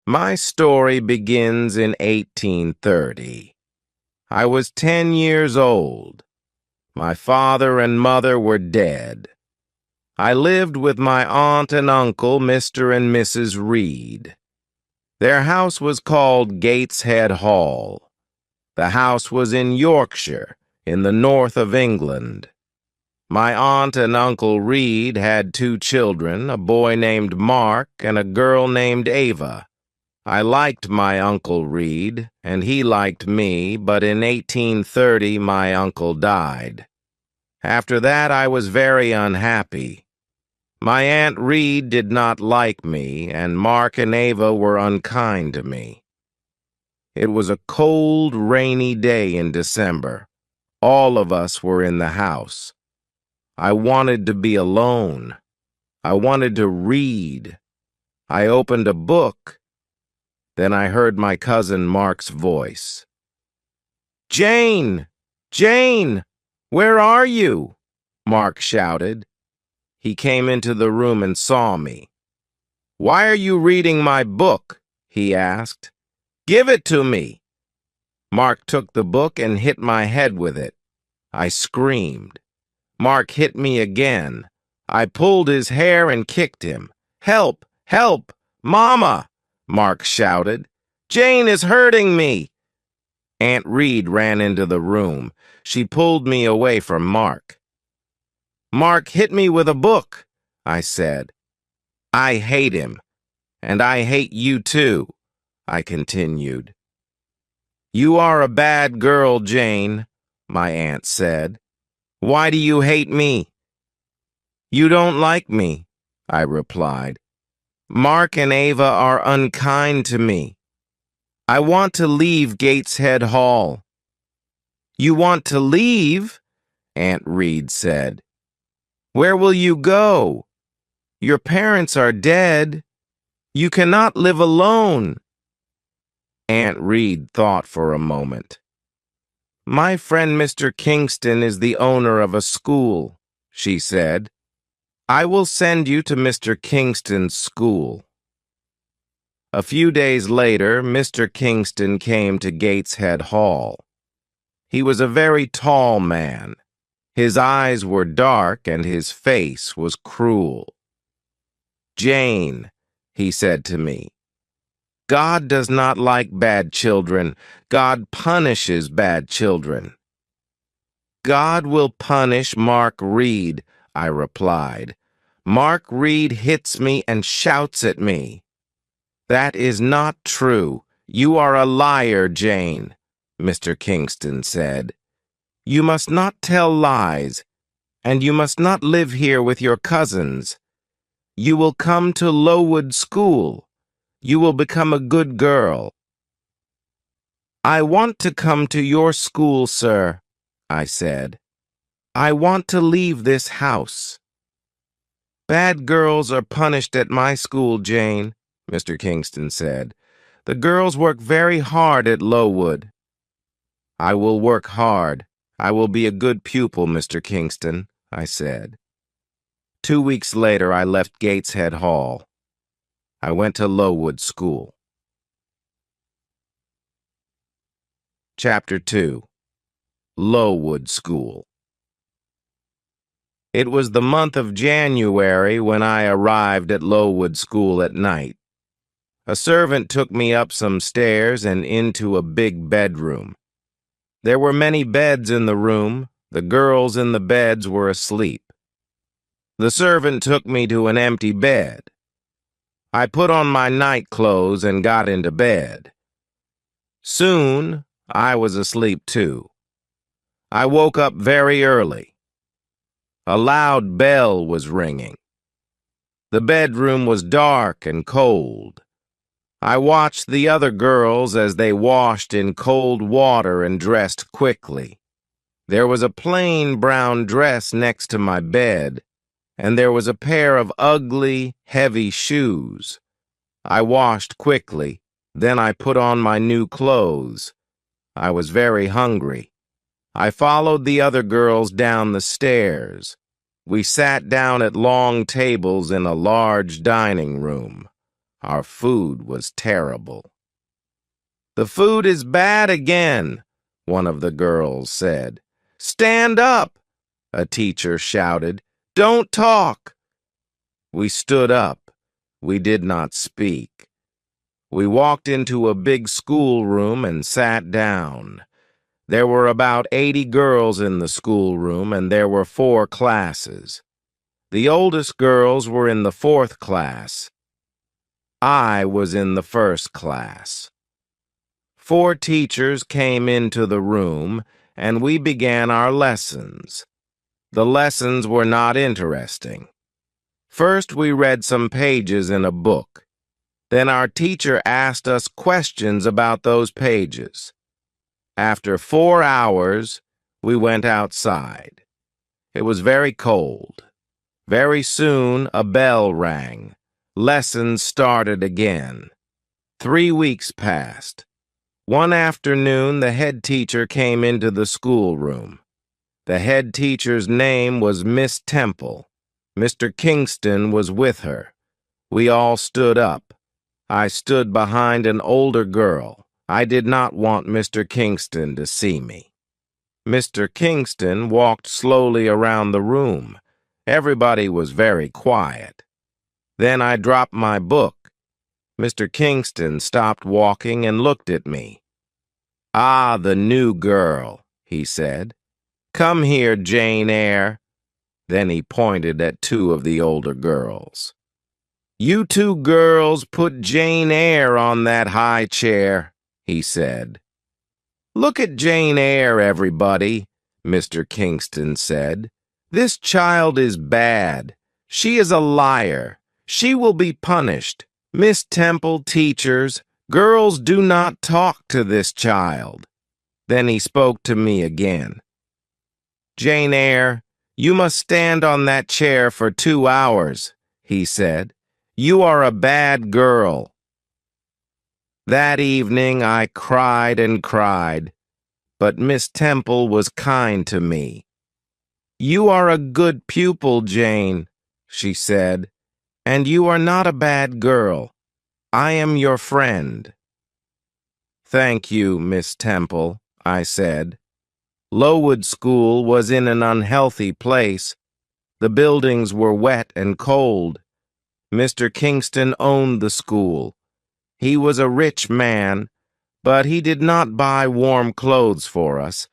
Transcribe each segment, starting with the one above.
My story begins in 1830. I was 10 years old. My father and mother were dead. I lived with my aunt and uncle, Mr. and Mrs. Reed. Their house was called Gateshead Hall. The house was in Yorkshire, in the north of England. My aunt and Uncle Reed had 2 children, a boy named Mark and a girl named Ava. I liked my Uncle Reed, and he liked me, but in 1830 my uncle died. After that I was very unhappy. My Aunt Reed did not like me, and Mark and Ava were unkind to me. It was a cold, rainy day in December. All of us were in the house. I wanted to be alone. I wanted to read. I opened a book. Then I heard my cousin Mark's voice. "Jane! Jane! Where are you?" Mark shouted. He came into the room and saw me. "Why are you reading my book?" he asked. "Give it to me." Mark took the book and hit my head with it. I screamed. Mark hit me again. I pulled his hair and kicked him. "Help! Help! Mama!" Mark shouted. "Jane is hurting me!" Aunt Reed ran into the room. She pulled me away from Mark. "Mark hit me with a book," I said. "I hate him, and I hate you too," I continued. "You are a bad girl, Jane," my aunt said. "Why do you hate me?" "You don't like me," I replied. "Mark and Ava are unkind to me. I want to leave Gateshead Hall." "You want to leave?" Aunt Reed said. "Where will you go? Your parents are dead. You cannot live alone." Aunt Reed thought for a moment. "My friend Mr. Kingston is the owner of a school," she said. "I will send you to Mr. Kingston's school." A few days later, Mr. Kingston came to Gateshead Hall. He was a very tall man. His eyes were dark and his face was cruel. "Jane," he said to me, "God does not like bad children. God punishes bad children." "God will punish Mark Reed," I replied. "Mark Reed hits me and shouts at me." "That is not true. You are a liar, Jane," Mr. Kingston said. "You must not tell lies, and you must not live here with your cousins. You will come to Lowood School. You will become a good girl." "I want to come to your school, sir," I said. "I want to leave this house." "Bad girls are punished at my school, Jane," Mr. Kingston said. "The girls work very hard at Lowood." "I will work hard. I will be a good pupil, Mr. Kingston," I said. 2 weeks later, I left Gateshead Hall. I went to Lowood School. Chapter 2. Lowood School. It was the month of January when I arrived at Lowood School at night. A servant took me up some stairs and into a big bedroom. There were many beds in the room. The girls in the beds were asleep. The servant took me to an empty bed. I put on my night clothes and got into bed. Soon, I was asleep too. I woke up very early. A loud bell was ringing. The bedroom was dark and cold. I watched the other girls as they washed in cold water and dressed quickly. There was a plain brown dress next to my bed, and there was a pair of ugly, heavy shoes. I washed quickly, then I put on my new clothes. I was very hungry. I followed the other girls down the stairs. We sat down at long tables in a large dining room. Our food was terrible. "The food is bad again," one of the girls said. "Stand up," a teacher shouted. "Don't talk." We stood up. We did not speak. We walked into a big schoolroom and sat down. There were about 80 girls in the schoolroom, and there were 4 classes. The oldest girls were in the 4th class. I was in the 1st class. 4 teachers came into the room, and we began our lessons. The lessons were not interesting. First, we read some pages in a book. Then our teacher asked us questions about those pages. After 4 hours, we went outside. It was very cold. Very soon, a bell rang. Lessons started again. 3 weeks passed. One afternoon, the head teacher came into the schoolroom. The head teacher's name was Miss Temple. Mr. Kingston was with her. We all stood up. I stood behind an older girl. I did not want Mr. Kingston to see me. Mr. Kingston walked slowly around the room. Everybody was very quiet. Then I dropped my book. Mr. Kingston stopped walking and looked at me. "Ah, the new girl," he said. "Come here, Jane Eyre." Then he pointed at 2 of the older girls. "You 2 girls put Jane Eyre on that high chair," he said. "Look at Jane Eyre, everybody," Mr. Kingston said. "This child is bad. She is a liar. She will be punished. Miss Temple, teachers, girls do not talk to this child." Then he spoke to me again. "Jane Eyre, you must stand on that chair for 2 hours," he said. "You are a bad girl." That evening I cried and cried, but Miss Temple was kind to me. "You are a good pupil, Jane," she said, "and you are not a bad girl. I am your friend." "Thank you, Miss Temple," I said. Lowood School was in an unhealthy place. The buildings were wet and cold. Mr. Kingston owned the school. He was a rich man, but he did not buy warm clothes for us,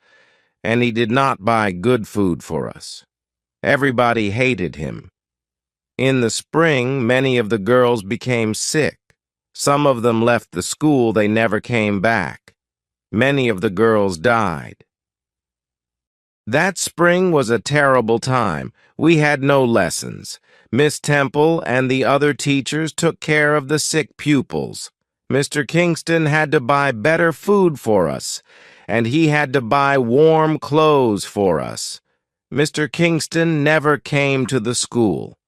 and he did not buy good food for us. Everybody hated him. In the spring, many of the girls became sick. Some of them left the school. They never came back. Many of the girls died. That spring was a terrible time. We had no lessons. Miss Temple and the other teachers took care of the sick pupils. Mr. Kingston had to buy better food for us, and he had to buy warm clothes for us. Mr. Kingston never came to the school.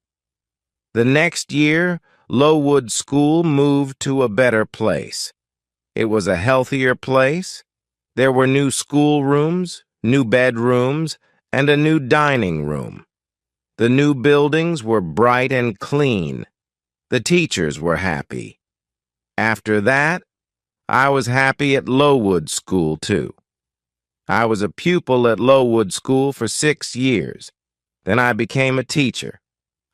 The next year, Lowood School moved to a better place. It was a healthier place. There were new schoolrooms, new bedrooms, and a new dining room. The new buildings were bright and clean. The teachers were happy. After that, I was happy at Lowood School, too. I was a pupil at Lowood School for 6 years. Then I became a teacher.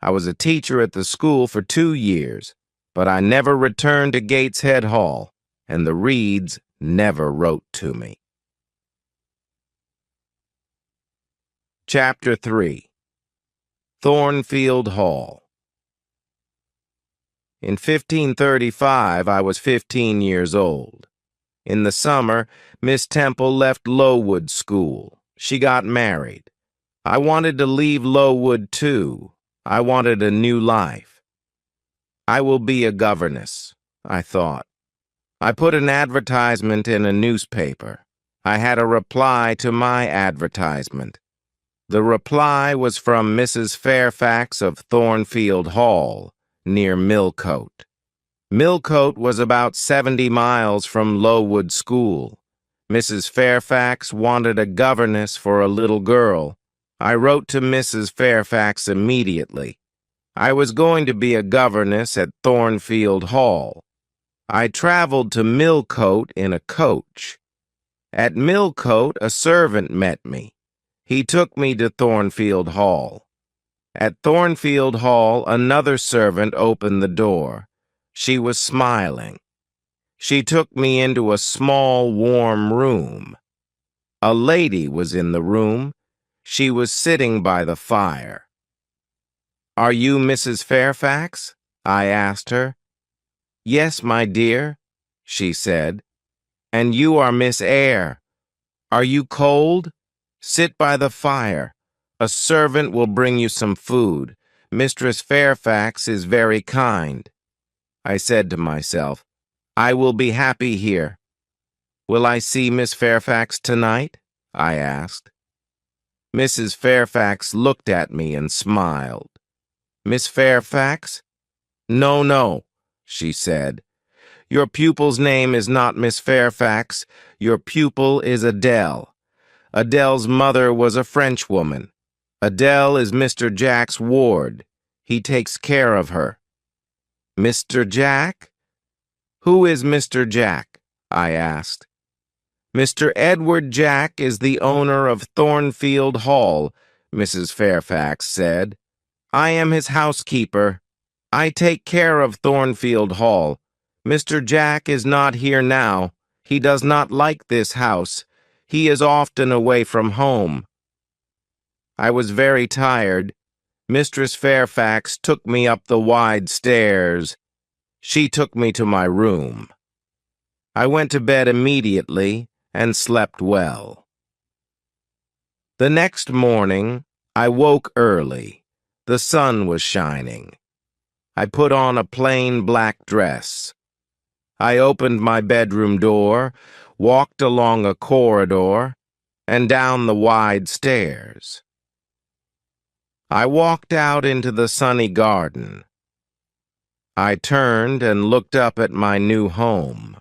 I was a teacher at the school for 2 years, but I never returned to Gateshead Hall, and the Reeds never wrote to me. Chapter 3. Thornfield Hall. In 1535, I was 15 years old. In the summer, Miss Temple left Lowood School. She got married. I wanted to leave Lowood, too. I wanted a new life. I will be a governess, I thought. I put an advertisement in a newspaper. I had a reply to my advertisement. The reply was from Mrs. Fairfax of Thornfield Hall, near Millcote. Millcote was about 70 miles from Lowood School. Mrs. Fairfax wanted a governess for a little girl. I wrote to Mrs. Fairfax immediately. I was going to be a governess at Thornfield Hall. I traveled to Millcote in a coach. At Millcote, a servant met me. He took me to Thornfield Hall. At Thornfield Hall, another servant opened the door. She was smiling. She took me into a small, warm room. A lady was in the room. She was sitting by the fire. "Are you Mrs. Fairfax?" I asked her. "Yes, my dear," she said. "And you are Miss Eyre. Are you cold? Sit by the fire. A servant will bring you some food. Mistress Fairfax is very kind." I said to myself, "I will be happy here." "Will I see Miss Fairfax tonight?" I asked. Mrs. Fairfax looked at me and smiled. "Miss Fairfax?" "No, no," she said. "Your pupil's name is not Miss Fairfax. Your pupil is Adele. Adele's mother was a Frenchwoman. Adele is Mr. Jack's ward. He takes care of her." "Mr. Jack? Who is Mr. Jack?" I asked. "Mr. Edward Jack is the owner of Thornfield Hall," Mrs. Fairfax said. "I am his housekeeper. I take care of Thornfield Hall. Mr. Jack is not here now. He does not like this house. He is often away from home." I was very tired. Mistress Fairfax took me up the wide stairs. She took me to my room. I went to bed immediately and slept well. The next morning, I woke early. The sun was shining. I put on a plain black dress. I opened my bedroom door, walked along a corridor, and down the wide stairs. I walked out into the sunny garden. I turned and looked up at my new home.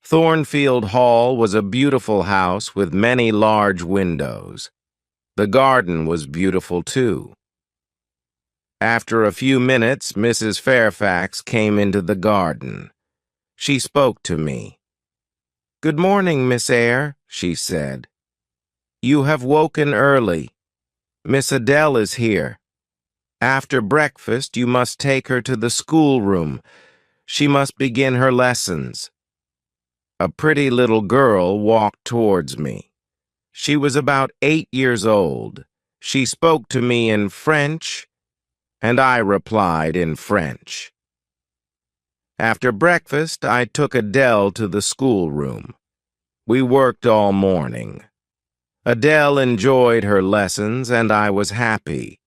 Thornfield Hall was a beautiful house with many large windows. The garden was beautiful too. After a few minutes, Mrs. Fairfax came into the garden. She spoke to me. "Good morning, Miss Eyre," she said. "You have woken early. Miss Adele is here. After breakfast, you must take her to the schoolroom. She must begin her lessons." A pretty little girl walked towards me. She was about 8 years old. She spoke to me in French, and I replied in French. After breakfast, I took Adele to the schoolroom. We worked all morning. Adele enjoyed her lessons, and I was happy.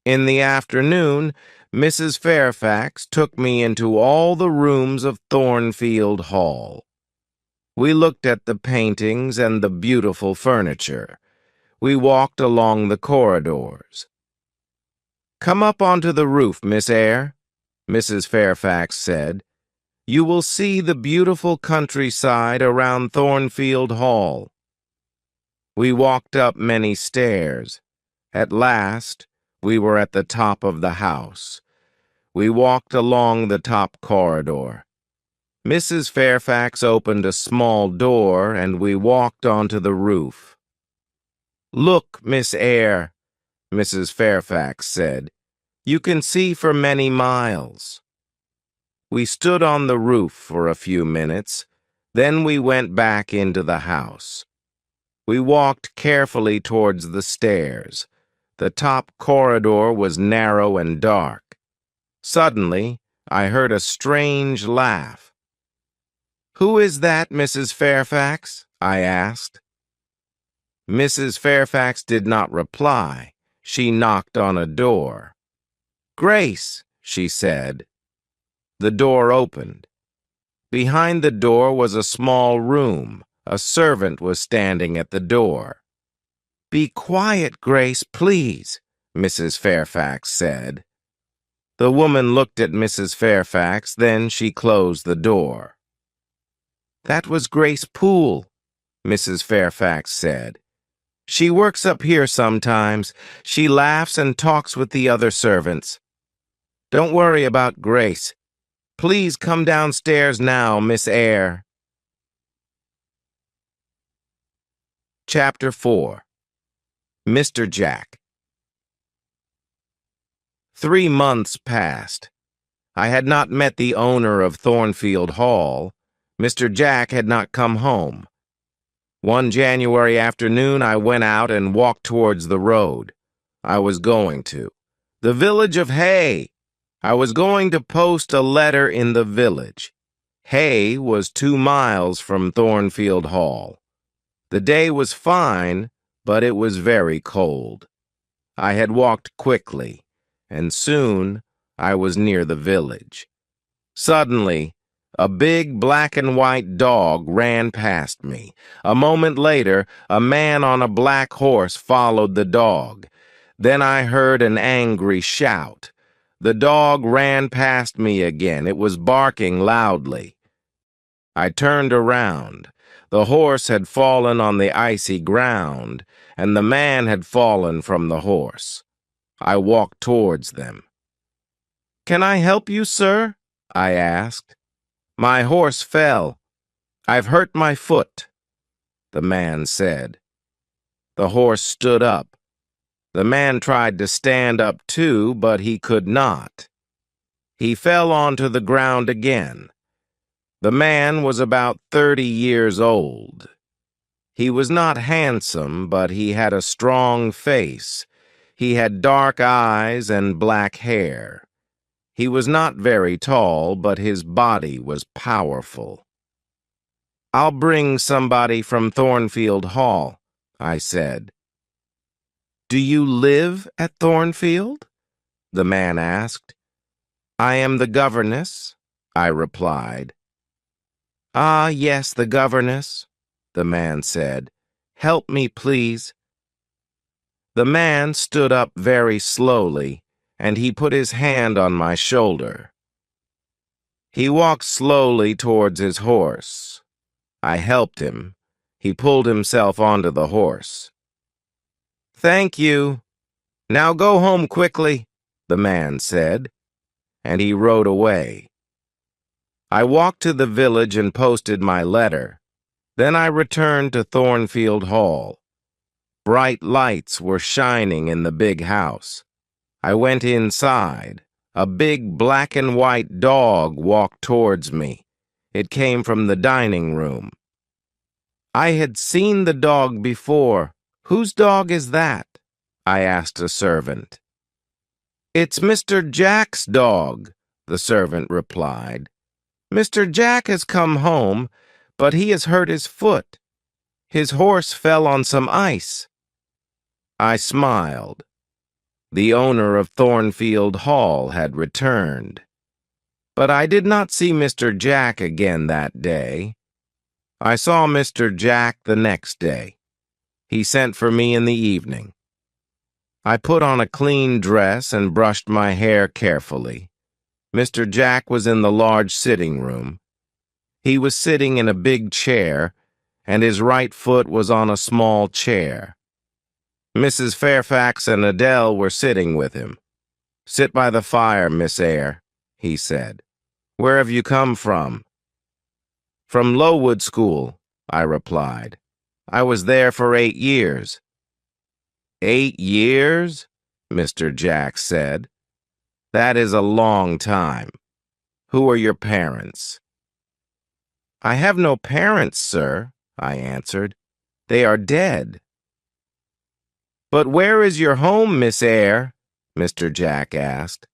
In the afternoon, Mrs. Fairfax took me into all the rooms of Thornfield Hall. We looked at the paintings and the beautiful furniture. We walked along the corridors. "Come up onto the roof, Miss Eyre," Mrs. Fairfax said. "You will see the beautiful countryside around Thornfield Hall." We walked up many stairs. At last, we were at the top of the house. We walked along the top corridor. Mrs. Fairfax opened a small door, and we walked onto the roof. "Look, Miss Eyre," Mrs. Fairfax said. "You can see for many miles." We stood on the roof for a few minutes. Then we went back into the house. We walked carefully towards the stairs. The top corridor was narrow and dark. Suddenly, I heard a strange laugh. "Who is that, Mrs. Fairfax?" I asked. Mrs. Fairfax did not reply. She knocked on a door. "Grace," she said. The door opened. Behind the door was a small room. A servant was standing at the door. "Be quiet, Grace, please," Mrs. Fairfax said. The woman looked at Mrs. Fairfax, then she closed the door. "That was Grace Poole," Mrs. Fairfax said. She works up here sometimes. She laughs and talks with the other servants. Don't worry about Grace. Please come downstairs now, Miss Eyre. Chapter 4. Mr. Jack. 3 months passed. I had not met the owner of Thornfield Hall. Mr. Jack had not come home. One January afternoon, I went out and walked towards the road. I was going to the village of Hay. I was going to post a letter in the village. Hay was 2 miles from Thornfield Hall. The day was fine, but it was very cold. I had walked quickly, and soon I was near the village. Suddenly, a big black and white dog ran past me. A moment later, a man on a black horse followed the dog. Then I heard an angry shout. The dog ran past me again. It was barking loudly. I turned around. The horse had fallen on the icy ground, and the man had fallen from the horse. I walked towards them. "Can I help you, sir?" I asked. "My horse fell. I've hurt my foot," the man said. The horse stood up. The man tried to stand up too, but he could not. He fell onto the ground again. The man was about 30 years old. He was not handsome, but he had a strong face. He had dark eyes and black hair. He was not very tall, but his body was powerful. "I'll bring somebody from Thornfield Hall," I said. "Do you live at Thornfield?" the man asked. "I am the governess," I replied. "Ah, yes, the governess," the man said. "Help me, please." The man stood up very slowly, and he put his hand on my shoulder. He walked slowly towards his horse. I helped him. He pulled himself onto the horse. "Thank you. Now go home quickly," the man said, and he rode away. I walked to the village and posted my letter. Then I returned to Thornfield Hall. Bright lights were shining in the big house. I went inside. A big black and white dog walked towards me. It came from the dining room. I had seen the dog before. "Whose dog is that?" I asked a servant. "It's Mr. Jack's dog," the servant replied. "Mr. Jack has come home, but he has hurt his foot. His horse fell on some ice." I smiled. The owner of Thornfield Hall had returned. But I did not see Mr. Jack again that day. I saw Mr. Jack the next day. He sent for me in the evening. I put on a clean dress and brushed my hair carefully. Mr. Jack was in the large sitting room. He was sitting in a big chair, and his right foot was on a small chair. Mrs. Fairfax and Adele were sitting with him. "Sit by the fire, Miss Eyre," he said. "Where have you come from?" "From Lowood School," I replied. "I was there for 8 years." "8 years?" Mr. Jack said. "That is a long time. Who are your parents?" "I have no parents, sir," I answered. "They are dead." "But where is your home, Miss Eyre?" Mr. Jack asked.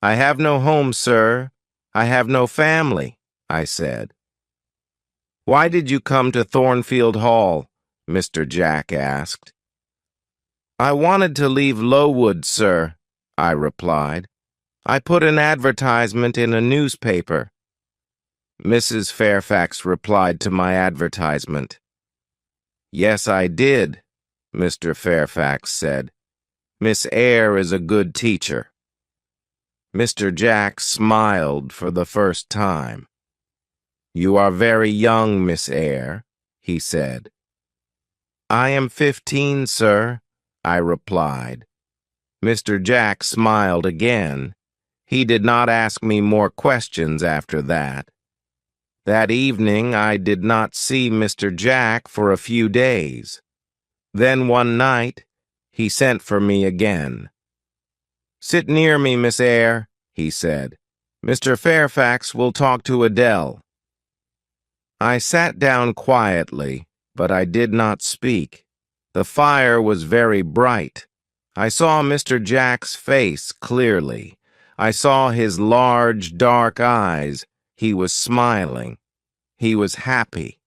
"I have no home, sir. I have no family," I said. "Why did you come to Thornfield Hall?" Mr. Jack asked. "I wanted to leave Lowood, sir," I replied. "I put an advertisement in a newspaper." Mrs. Fairfax replied to my advertisement. "Yes, I did," Mr. Fairfax said. "Miss Eyre is a good teacher." Mr. Jack smiled for the first time. "You are very young, Miss Eyre," he said. I am 15, sir, I replied. Mr. Jack smiled again. He did not ask me more questions after that. That evening, I did not see Mr. Jack for a few days. Then one night, he sent for me again. "Sit near me, Miss Eyre," he said. "Mr. Fairfax will talk to Adele." I sat down quietly, but I did not speak. The fire was very bright. I saw Mr. Jack's face clearly. I saw his large, dark eyes. He was smiling. He was happy.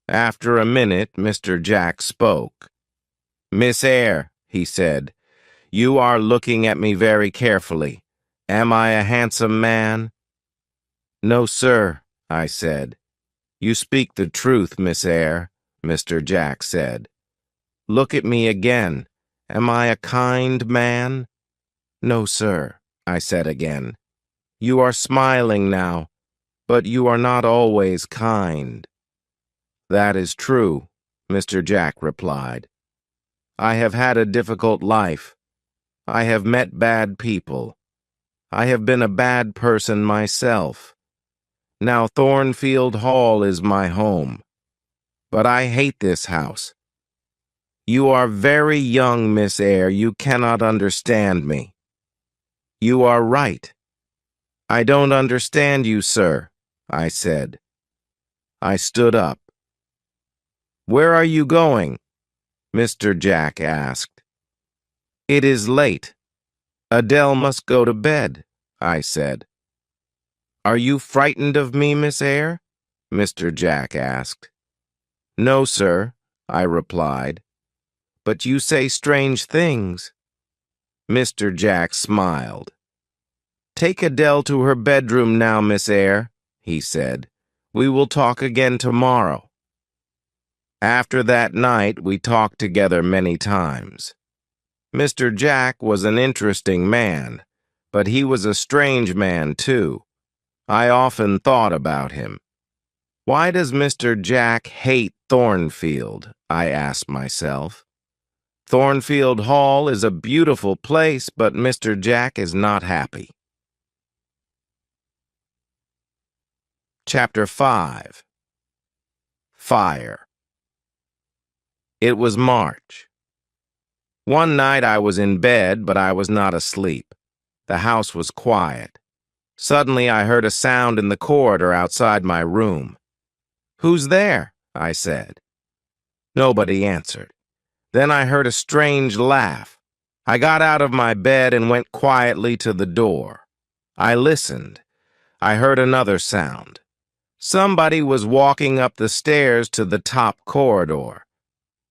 After a minute, Mr. Jack spoke. "Miss Eyre," he said, "you are looking at me very carefully. Am I a handsome man?" "No, sir," I said. "You speak the truth, Miss Eyre," Mr. Jack said. "Look at me again. Am I a kind man?" "No, sir," I said again. "You are smiling now, but you are not always kind." "That is true," Mr. Jack replied. "I have had a difficult life. I have met bad people. I have been a bad person myself. Now Thornfield Hall is my home. But I hate this house. You are very young, Miss Eyre. You cannot understand me." "You are right. I don't understand you, sir," I said. I stood up. "Where are you going?" Mr. Jack asked. "It is late. Adele must go to bed," I said. "Are you frightened of me, Miss Eyre?" Mr. Jack asked. "No, sir," I replied. "But you say strange things." Mr. Jack smiled. "Take Adele to her bedroom now, Miss Eyre," he said. "We will talk again tomorrow." After that night, we talked together many times. Mr. Jack was an interesting man, but he was a strange man, too. I often thought about him. Why does Mr. Jack hate Thornfield? I asked myself. Thornfield Hall is a beautiful place, but Mr. Jack is not happy. Chapter 5. Fire. It was March. One night I was in bed, but I was not asleep. The house was quiet. Suddenly I heard a sound in the corridor outside my room. "Who's there?" I said. Nobody answered. Then I heard a strange laugh. I got out of my bed and went quietly to the door. I listened. I heard another sound. Somebody was walking up the stairs to the top corridor.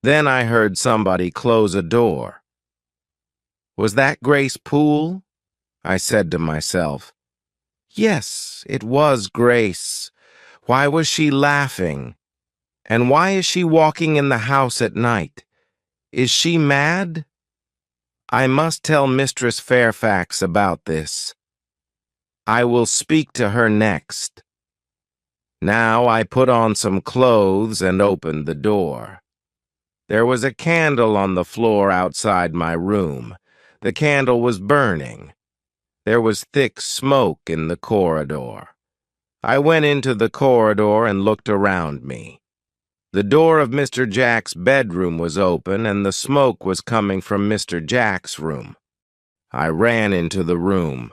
Then I heard somebody close a door. Was that Grace Poole? I said to myself. Yes, it was Grace. Why was she laughing? And why is she walking in the house at night? Is she mad? I must tell Mistress Fairfax about this. I will speak to her next. Now I put on some clothes and opened the door. There was a candle on the floor outside my room. The candle was burning. There was thick smoke in the corridor. I went into the corridor and looked around me. The door of Mr. Jack's bedroom was open, and the smoke was coming from Mr. Jack's room. I ran into the room.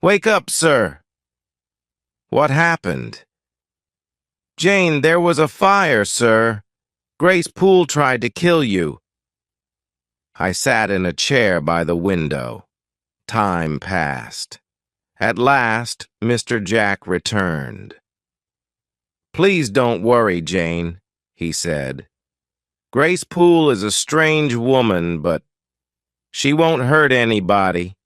"Wake up, sir!" "What happened?" "Jane, there was a fire, sir. Grace Poole tried to kill you." I sat in a chair by the window. Time passed. At last, Mr. Jack returned. "Please don't worry, Jane," he said. "Grace Poole is a strange woman, but she won't hurt anybody."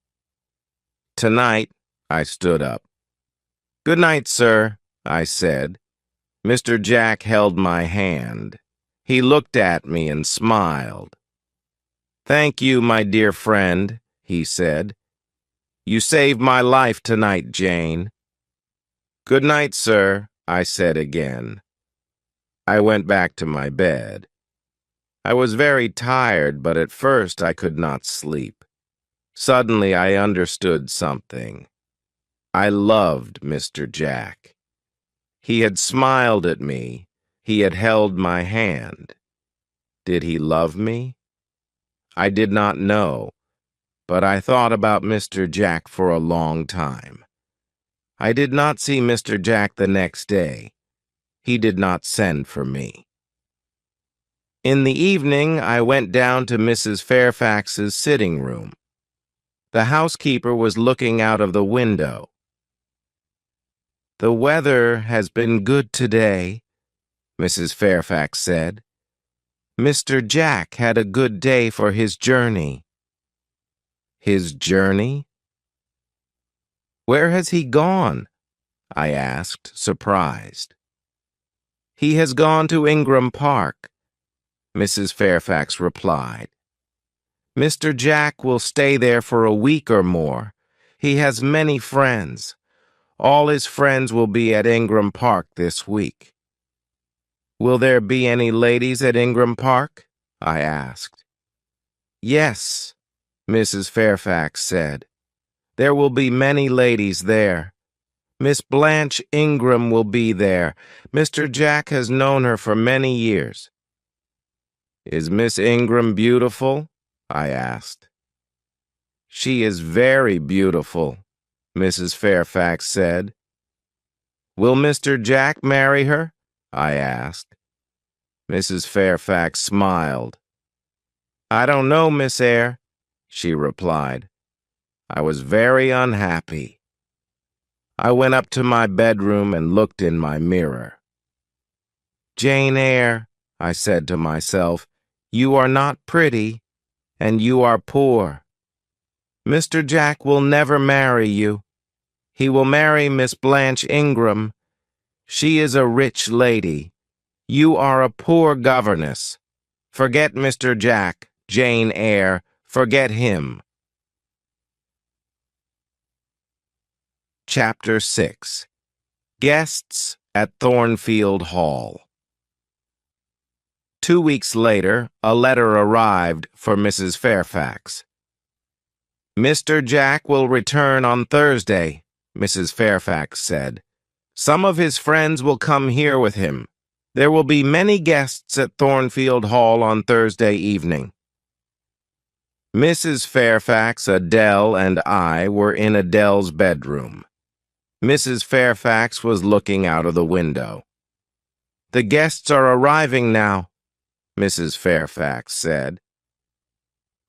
Tonight, I stood up. "Good night, sir," I said. Mr. Jack held my hand. He looked at me and smiled. "Thank you, my dear friend," he said. "You saved my life tonight, Jane." "Good night, sir," I said again. I went back to my bed. I was very tired, but at first I could not sleep. Suddenly I understood something. I loved Mr. Jack. He had smiled at me. He had held my hand. Did he love me? I did not know, but I thought about Mr. Jack for a long time. I did not see Mr. Jack the next day. He did not send for me. In the evening, I went down to Mrs. Fairfax's sitting room. The housekeeper was looking out of the window. "The weather has been good today," Mrs. Fairfax said. "Mr. Jack had a good day for his journey." "His journey? Where has he gone?" I asked, surprised. "He has gone to Ingram Park," Mrs. Fairfax replied. "Mr. Jack will stay there for a week or more. He has many friends. All his friends will be at Ingram Park this week." "Will there be any ladies at Ingram Park?" I asked. "Yes," Mrs. Fairfax said. "There will be many ladies there. Miss Blanche Ingram will be there. Mr. Jack has known her for many years." "Is Miss Ingram beautiful?" I asked. "She is very beautiful," Mrs. Fairfax said. "Will Mr. Jack marry her?" I asked. Mrs. Fairfax smiled. "I don't know, Miss Eyre," she replied. I was very unhappy. I went up to my bedroom and looked in my mirror. "Jane Eyre," I said to myself, "you are not pretty, and you are poor. Mr. Jack will never marry you. He will marry Miss Blanche Ingram. She is a rich lady. You are a poor governess. Forget Mr. Jack, Jane Eyre, forget him." Chapter 6. Guests at Thornfield Hall. 2 weeks later, a letter arrived for Mrs. Fairfax. "Mr. Jack will return on Thursday," Mrs. Fairfax said. "Some of his friends will come here with him. There will be many guests at Thornfield Hall on Thursday evening." Mrs. Fairfax, Adele, and I were in Adele's bedroom. Mrs. Fairfax was looking out of the window. "The guests are arriving now," Mrs. Fairfax said.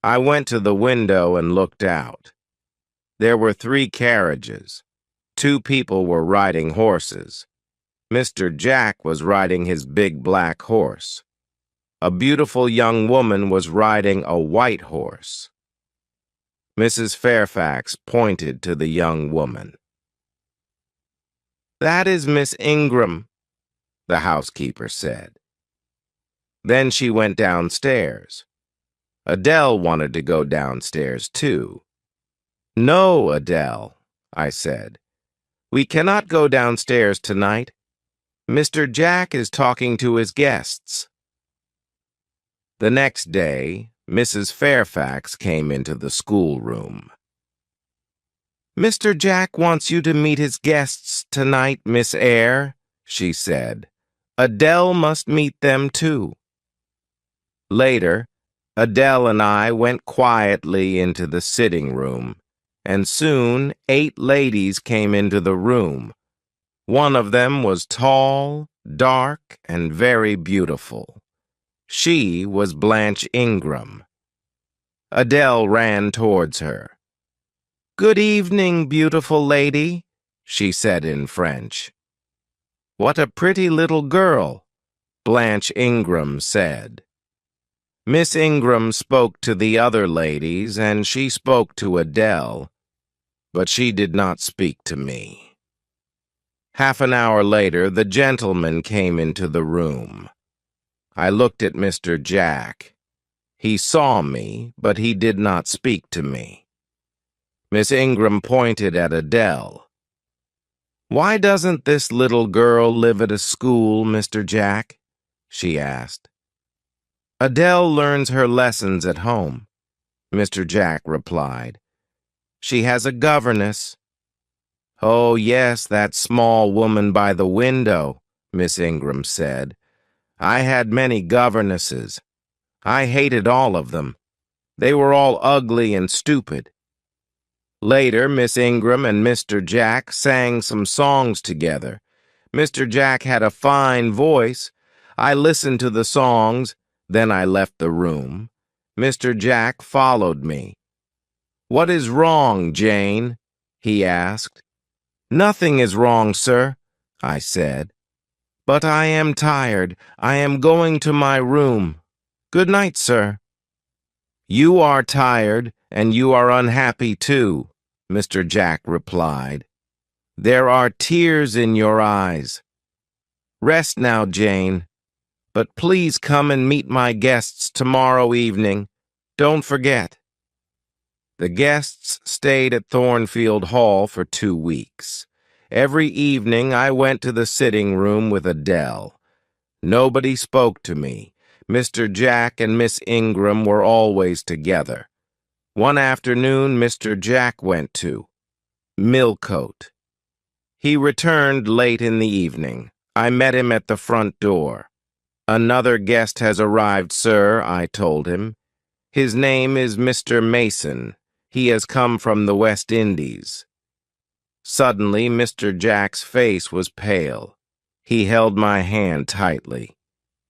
I went to the window and looked out. There were 3 carriages. 2 people were riding horses. Mr. Jack was riding his big black horse. A beautiful young woman was riding a white horse. Mrs. Fairfax pointed to the young woman. "That is Miss Ingram," the housekeeper said. Then she went downstairs. Adele wanted to go downstairs too. "No, Adele," I said. "We cannot go downstairs tonight. Mr. Jack is talking to his guests." The next day, Mrs. Fairfax came into the schoolroom. "Mr. Jack wants you to meet his guests tonight, Miss Eyre," she said. "Adele must meet them too." Later, Adele and I went quietly into the sitting room, and soon 8 ladies came into the room. One of them was tall, dark, and very beautiful. She was Blanche Ingram. Adele ran towards her. "Good evening, beautiful lady," she said in French. "What a pretty little girl," Blanche Ingram said. Miss Ingram spoke to the other ladies, and she spoke to Adele, but she did not speak to me. Half an hour later, the gentleman came into the room. I looked at Mr. Jack. He saw me, but he did not speak to me. Miss Ingram pointed at Adele. "Why doesn't this little girl live at a school, Mr. Jack?" she asked. Adele learns her lessons at home, Mr. Jack replied. She has a governess. Oh, yes, that small woman by the window, Miss Ingram said. I had many governesses. I hated all of them. They were all ugly and stupid. Later, Miss Ingram and Mr. Jack sang some songs together. Mr. Jack had a fine voice. I listened to the songs, then I left the room. Mr. Jack followed me. "What is wrong, Jane?" he asked. "Nothing is wrong, sir," I said. "But I am tired. I am going to my room. Good night, sir." "You are tired, and you are unhappy too," Mr. Jack replied. "There are tears in your eyes. Rest now, Jane, but please come and meet my guests tomorrow evening. Don't forget." The guests stayed at Thornfield Hall for 2 weeks. Every evening I went to the sitting room with Adele. Nobody spoke to me. Mr. Jack and Miss Ingram were always together. One afternoon, Mr. Jack went to Millcote. He returned late in the evening. I met him at the front door. "Another guest has arrived, sir," I told him. "His name is Mr. Mason. He has come from the West Indies." Suddenly, Mr. Jack's face was pale. He held my hand tightly.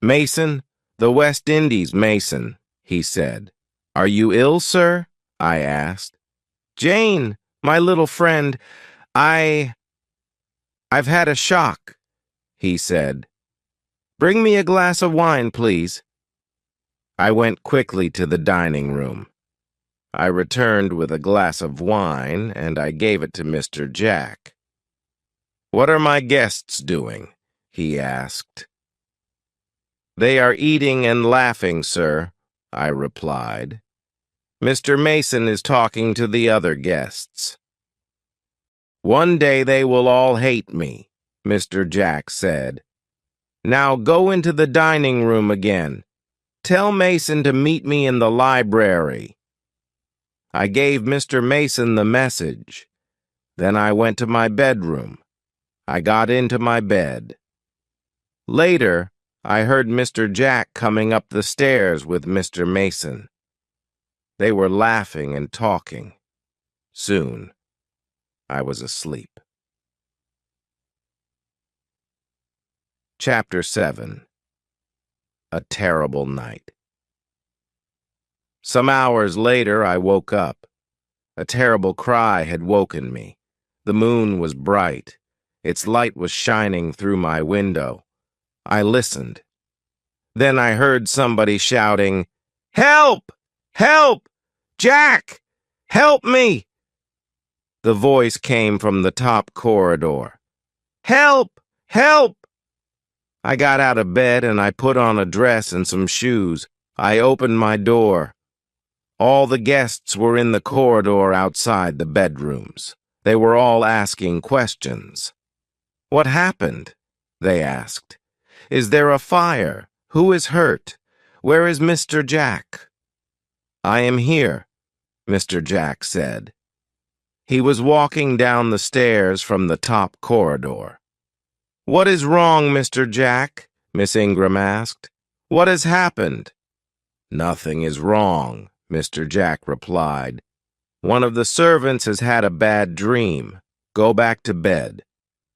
"Mason, the West Indies, Mason," he said. "Are you ill, sir?" I asked. "Jane, my little friend, I've had a shock," he said. "Bring me a glass of wine, please." I went quickly to the dining room. I returned with a glass of wine, and I gave it to Mr. Jack. "What are my guests doing?" he asked. "They are eating and laughing, sir," I replied. "Mr. Mason is talking to the other guests." "One day they will all hate me," Mr. Jack said. "Now go into the dining room again. Tell Mason to meet me in the library." I gave Mr. Mason the message. Then I went to my bedroom. I got into my bed. Later, I heard Mr. Jack coming up the stairs with Mr. Mason. They were laughing and talking. Soon, I was asleep. Chapter 7. A Terrible Night. Some hours later, I woke up. A terrible cry had woken me. The moon was bright. Its light was shining through my window. I listened. Then I heard somebody shouting, "Help! Help! Jack! Help me!" The voice came from the top corridor. "Help! Help!" I got out of bed and I put on a dress and some shoes. I opened my door. All the guests were in the corridor outside the bedrooms. They were all asking questions. "What happened?" they asked. "Is there a fire? Who is hurt? Where is Mr. Jack?" "I am here," Mr. Jack said. He was walking down the stairs from the top corridor. "What is wrong, Mr. Jack?" Miss Ingram asked. "What has happened?" "Nothing is wrong," Mr. Jack replied. "One of the servants has had a bad dream. Go back to bed."